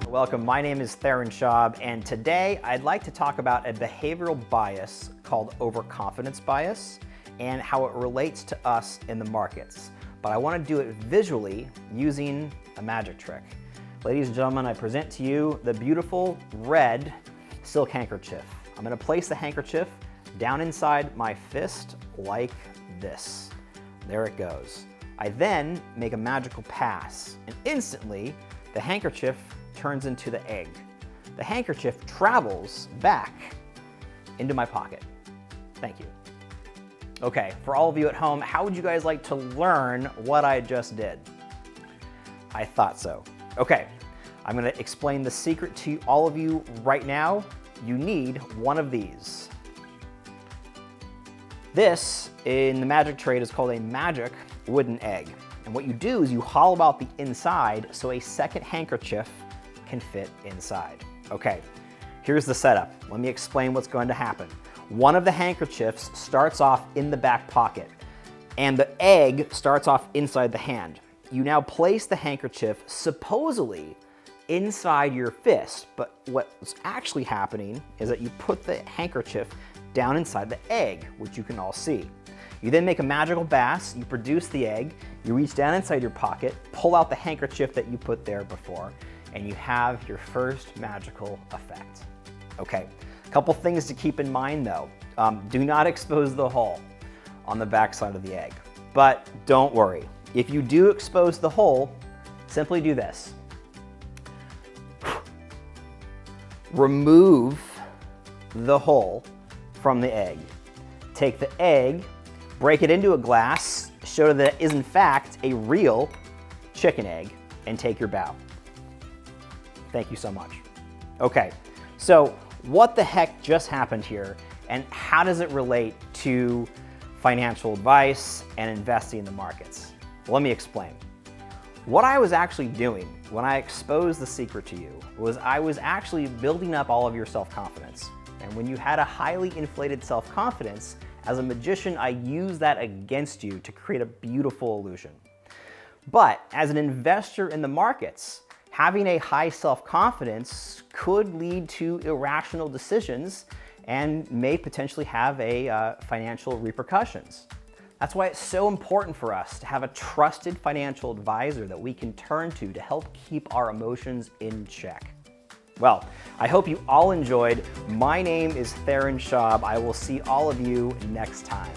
Welcome, my name is Theron Schaub, and today I'd like to talk about a behavioral bias called overconfidence bias and how it relates to us in the markets. But I want to do it visually using a magic trick. Ladies and gentlemen, I present to you the beautiful red silk handkerchief. I'm going to place the handkerchief down inside my fist like this. There it goes. I then make a magical pass, and instantly the handkerchief turns into the egg. The handkerchief travels back into my pocket. Thank you. Okay, for all of you at home, how would you guys like to learn what I just did? I thought so. Okay, I'm gonna explain the secret to all of you right now. You need one of these. This, in the magic trade, is called a magic wooden egg. And what you do is you hollow out the inside so a second handkerchief can fit inside. Okay, here's the setup. Let me explain what's going to happen. One of the handkerchiefs starts off in the back pocket, and the egg starts off inside the hand. You now place the handkerchief supposedly inside your fist, but what's actually happening is that you put the handkerchief down inside the egg, which you can all see. You then make a magical pass, you produce the egg, you reach down inside your pocket, pull out the handkerchief that you put there before, and you have your first magical effect. Okay, a couple things to keep in mind though. Do not expose the hole on the back side of the egg. But don't worry, if you do expose the hole, simply do this. Remove the hole from the egg. Take the egg, break it into a glass, show that it is in fact a real chicken egg, and take your bow. Thank you so much. Okay, so what the heck just happened here, and how does it relate to financial advice and investing in the markets? Let me explain. What I was actually doing when I exposed the secret to you was I was actually building up all of your self-confidence. And when you had a highly inflated self-confidence, as a magician, I use that against you to create a beautiful illusion. But as an investor in the markets, having a high self-confidence could lead to irrational decisions and may potentially have financial repercussions. That's why it's so important for us to have a trusted financial advisor that we can turn to help keep our emotions in check. Well, I hope you all enjoyed. My name is Theron Schaub. I will see all of you next time.